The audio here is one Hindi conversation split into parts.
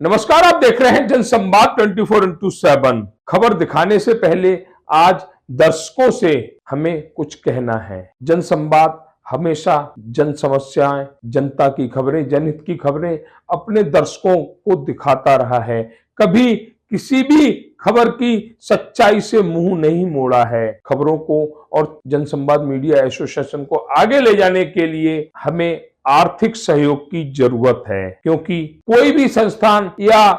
नमस्कार, आप देख रहे हैं जनसंवाद 24x7। खबर दिखाने से पहले आज दर्शकों से हमें कुछ कहना है। जनसंवाद हमेशा जन समस्याएं, जनता की खबरें, जनहित की खबरें अपने दर्शकों को दिखाता रहा है। कभी किसी भी खबर की सच्चाई से मुंह नहीं मोड़ा है। खबरों को और जनसंवाद मीडिया एसोसिएशन को आगे ले जाने के लिए हमें आर्थिक सहयोग की जरूरत है, क्योंकि कोई भी संस्थान या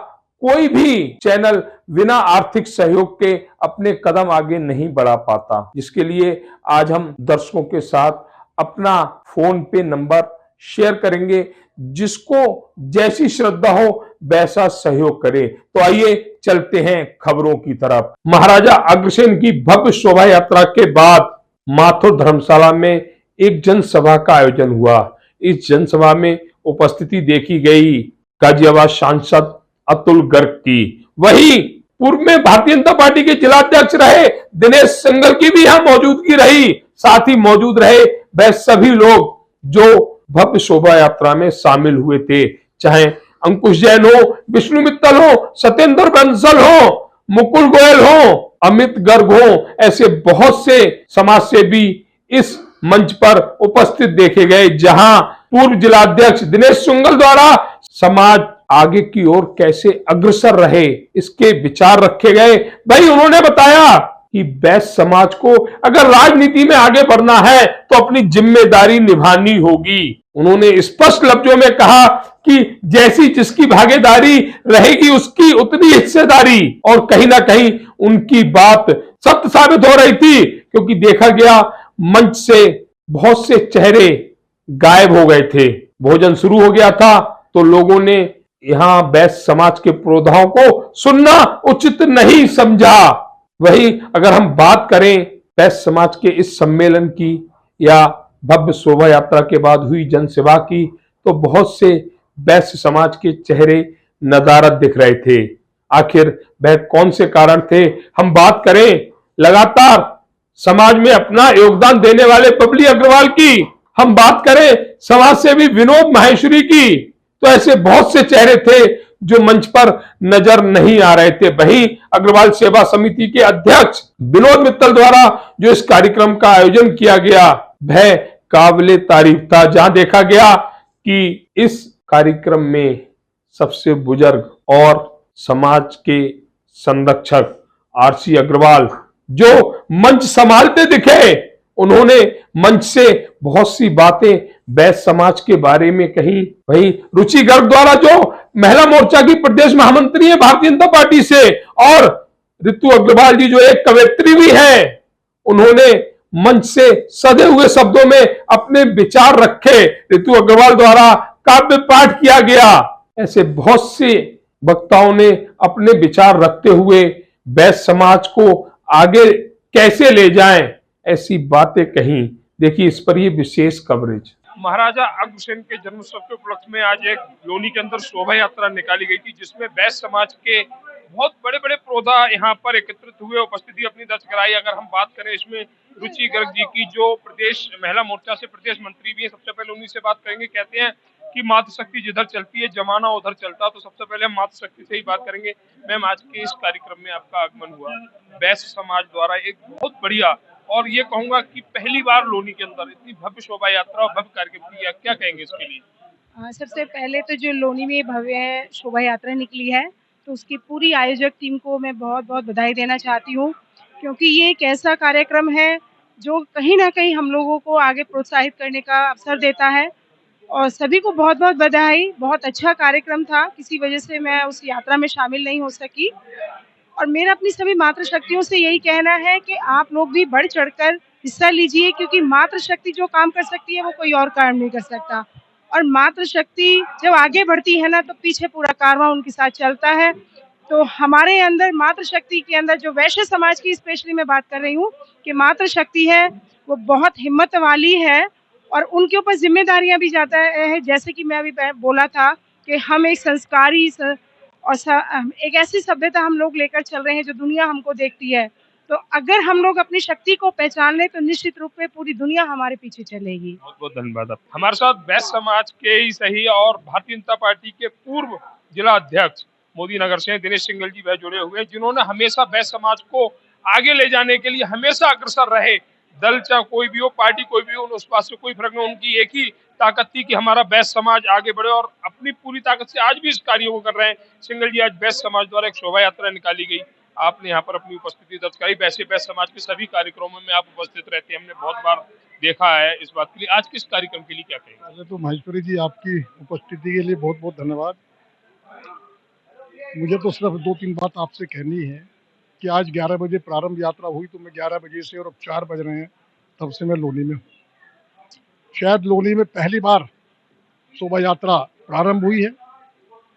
कोई भी चैनल बिना आर्थिक सहयोग के अपने कदम आगे नहीं बढ़ा पाता। जिसके लिए आज हम दर्शकों के साथ अपना फोन पे नंबर शेयर करेंगे, जिसको जैसी श्रद्धा हो वैसा सहयोग करे। तो आइए चलते हैं खबरों की तरफ। महाराजा अग्रसेन की भव्य शोभा यात्रा के बाद माथुर धर्मशाला में एक जनसभा का आयोजन हुआ। इस जनसभा में उपस्थिति देखी गई गाजियाबाद सांसद अतुल गर्ग की। वहीं पूर्व में भारतीय जनता पार्टी के जिलाध्यक्ष रहे दिनेश सिंगल की भी यहां मौजूदगी रही। साथ ही मौजूद रहे वह सभी लोग जो भव्य शोभा यात्रा में शामिल हुए थे, चाहे अंकुश जैन हो, विष्णु मित्तल हो, सत्येंद्र बंसल हो, मुकुल गोयल हो, अमित गर्ग हो, ऐसे बहुत से समाज सेवी इस मंच पर उपस्थित देखे गए, जहां पूर्व जिलाध्यक्ष दिनेश सिंगल द्वारा समाज आगे की ओर कैसे अग्रसर रहे इसके विचार रखे गए। भाई उन्होंने बताया कि वैश्य समाज को अगर राजनीति में आगे बढ़ना है तो अपनी जिम्मेदारी निभानी होगी। उन्होंने स्पष्ट लफ्जों में कहा कि जैसी जिसकी भागीदारी रहेगी उसकी उतनी हिस्सेदारी, और कहीं ना कहीं उनकी बात सत्य साबित हो रही थी, क्योंकि देखा गया मंच से बहुत से चेहरे गायब हो गए थे। भोजन शुरू हो गया था तो लोगों ने यहां वैश्य समाज के पुरोधाओं को सुनना उचित नहीं समझा। वही अगर हम बात करें वैश्य समाज के इस सम्मेलन की या भव्य शोभा यात्रा के बाद हुई जनसभा की, तो बहुत से वैश्य समाज के चेहरे नदारद दिख रहे थे। आखिर वह कौन से कारण थे? हम बात करें लगातार समाज में अपना योगदान देने वाले बबली अग्रवाल की, हम बात करें समाज सेवी विनोद माहेश्वरी की, तो ऐसे बहुत से चेहरे थे जो मंच पर नजर नहीं आ रहे थे। वहीं अग्रवाल सेवा समिति के अध्यक्ष विनोद मित्तल द्वारा जो इस कार्यक्रम का आयोजन किया गया वह काबिले तारीफ था, जहां देखा गया कि इस कार्यक्रम में सबसे बुजुर्ग और समाज के संरक्षक आरसी अग्रवाल जो मंच संभालते दिखे, उन्होंने मंच से बहुत सी बातें वैश्य समाज के बारे में कही। वही रुचि गर्ग द्वारा जो महिला मोर्चा की प्रदेश महामंत्री है भारतीय जनता पार्टी से, और ऋतु अग्रवाल जी जो एक कवयित्री भी है, उन्होंने मंच से सधे हुए शब्दों में अपने विचार रखे। ऋतु अग्रवाल द्वारा काव्य पाठ किया गया। ऐसे बहुत से वक्ताओं ने अपने विचार रखते हुए वैश्य समाज को आगे कैसे ले जाएं ऐसी बातें कही। देखिए इस पर ये विशेष कवरेज। महाराजा अग्रसेन के जन्मोत्सव के उपलक्ष्य में आज एक लोनी के अंदर शोभा यात्रा निकाली गई थी, जिसमें वैश्य समाज के बहुत बड़े बड़े प्रोधा यहाँ पर एकत्रित हुए, उपस्थिति अपनी दर्ज कराई। अगर हम बात करें इसमें रुचि गर्ग जी की, जो प्रदेश महिला मोर्चा से प्रदेश मंत्री भी है, सबसे पहले उन्हीं से बात करेंगे। कहते हैं कि मातृशक्ति जिधर चलती है जमाना उधर चलता, तो सबसे पहले हम मातृशक्ति से ही बात करेंगे। मैम, आज के इस कार्यक्रम में आपका आगमन हुआ वैश्य समाज द्वारा, एक बहुत बढ़िया, और ये कहूंगा कि पहली बार लोनी के अंदर इतनी भव्य शोभा यात्रा और भव्य कार्यक्रम किया, क्या कहेंगे इसके लिए? सबसे पहले तो जो लोनी में भव्य शोभा यात्रा निकली है, तो उसकी पूरी आयोजक टीम को मैं बहुत बहुत बधाई देना चाहती हूँ, क्योंकि ये एक ऐसा कार्यक्रम है जो कहीं ना कहीं हम लोगों को आगे प्रोत्साहित करने का अवसर देता है। और सभी को बहुत बहुत बधाई। बहुत अच्छा कार्यक्रम था, किसी वजह से मैं उस यात्रा में शामिल नहीं हो सकी। और मेरा अपनी सभी मातृशक्तियों से यही कहना है कि आप लोग भी बढ़ चढ़कर हिस्सा लीजिए, क्योंकि मातृशक्ति जो काम कर सकती है वो कोई और काम नहीं कर सकता। और मातृशक्ति जब आगे बढ़ती है ना, तो पीछे पूरा कारवां उनके साथ चलता है। तो हमारे अंदर मातृशक्ति के अंदर जो वैश्य समाज की स्पेशली मैं बात कर रही हूँ कि मातृशक्ति है, वो बहुत हिम्मत वाली है और उनके ऊपर जिम्मेदारियां भी ज़्यादा है। जैसे कि मैं अभी बोला था कि हम एक संस्कारी और एक ऐसी सभ्यता हम लोग लेकर चल रहे हैं जो दुनिया हमको देखती है। तो अगर हम लोग अपनी शक्ति को पहचान लें तो निश्चित रूप से पूरी दुनिया हमारे पीछे चलेगी। बहुत बहुत धन्यवाद। हमारे साथ वैश्य समाज के ही सही और भारतीय जनता पार्टी के पूर्व जिला अध्यक्ष मोदी नगर से दिनेश सिंघल जी वह जुड़े हुए हैं, जिन्होंने हमेशा बैस समाज को आगे ले जाने के लिए हमेशा अग्रसर रहे। दल चाहे कोई भी हो, पार्टी कोई भी हो, उस बात से कोई फर्क नहीं। उनकी एक ही ताकत थी कि हमारा बैस समाज आगे बढ़े, और अपनी पूरी ताकत से आज भी इस कार्य को कर रहे हैं। सिंघल जी, आज बैस समाज द्वारा एक शोभा यात्रा निकाली गई, आपने यहाँ पर अपनी उपस्थिति दर्ज कराई। वैसे बैस समाज के सभी कार्यक्रमों में आप उपस्थित रहते हैं, हमने बहुत बार देखा है। इस बात के लिए आज किस कार्यक्रम के लिए क्या कहेंगे? पहले तो महेश्वरी जी, आपकी उपस्थिति के लिए बहुत बहुत धन्यवाद। मुझे तो सिर्फ 2-3 बात आपसे कहनी है कि आज 11 बजे प्रारंभ यात्रा हुई, तो मैं 11 बजे से, और अब 4 बज रहे हैं, तब से मैं लोनी में हूँ। शायद लोनी में पहली बार शोभा यात्रा प्रारंभ हुई है।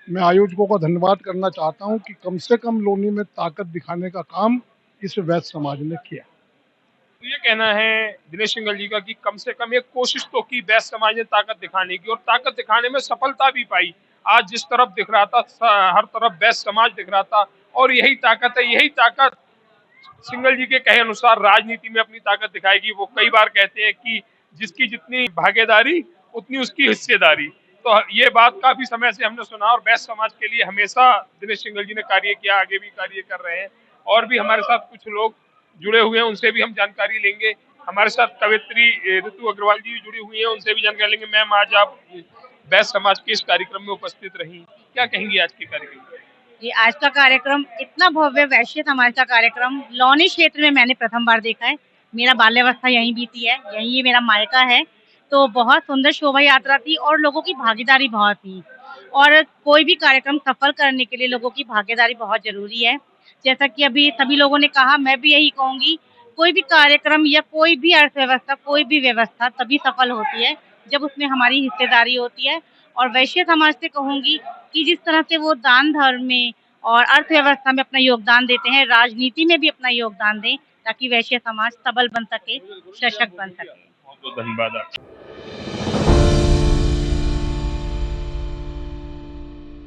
मैं आयोजकों का धन्यवाद करना चाहता हूँ कि कम से कम लोनी में ताकत दिखाने का काम इस वैश्य समाज ने किया। तो ये कहना है दिनेश सिंघल जी का कि कम से कम एक कोशिश तो की बैस समाज ने ताकत दिखाने की, और ताकत दिखाने में सफलता भी पाई। आज जिस तरफ दिख रहा था, हर तरफ बैस समाज दिख रहा था, और यही ताकत है, यही ताकत सिंघल जी के कहे अनुसार राजनीति में अपनी ताकत दिखाएगी। वो कई बार कहते हैं कि जिसकी जितनी भागीदारी उतनी उसकी हिस्सेदारी। तो ये बात काफी समय से हमने सुना, और बैस समाज के लिए हमेशा दिनेश सिंघल जी ने कार्य किया, आगे भी कार्य कर रहे हैं। और भी हमारे साथ कुछ लोग जुड़े हुए हैं, उनसे भी हम जानकारी लेंगे। हमारे साथ कवित्री ऋतु अग्रवाल जी भी जुड़ी हुई हैं, उनसे भी जानकारी लेंगे। मैम, आज आप बैस समाज के इस कार्यक्रम में उपस्थित रही, क्या कहेंगी आज के कार्यक्रम में? ये आज का कार्यक्रम इतना भव्य, वैश्य समाज का कार्यक्रम लौनी क्षेत्र में मैंने प्रथम बार देखा है। मेरा बाल्यावस्था यहीं बीती है, यहीं ये मेरा मायका है। तो बहुत सुंदर शोभा यात्रा थी, और लोगों की भागीदारी बहुत थी। और कोई भी कार्यक्रम सफल करने के लिए लोगों की भागीदारी बहुत जरूरी है। जैसा कि अभी सभी लोगों ने कहा, मैं भी यही कहूंगी, कोई भी कार्यक्रम या कोई भी अर्थव्यवस्था, कोई भी व्यवस्था तभी सफल होती है जब उसमें हमारी हिस्सेदारी होती है। और वैश्य समाज से कहूंगी कि जिस तरह से वो दान धर्म में और अर्थव्यवस्था में अपना योगदान देते हैं, राजनीति में भी अपना योगदान दें, ताकि वैश्य समाज सबल बन सके, सशक्त बन सके। बहुत बहुत धन्यवाद आपका।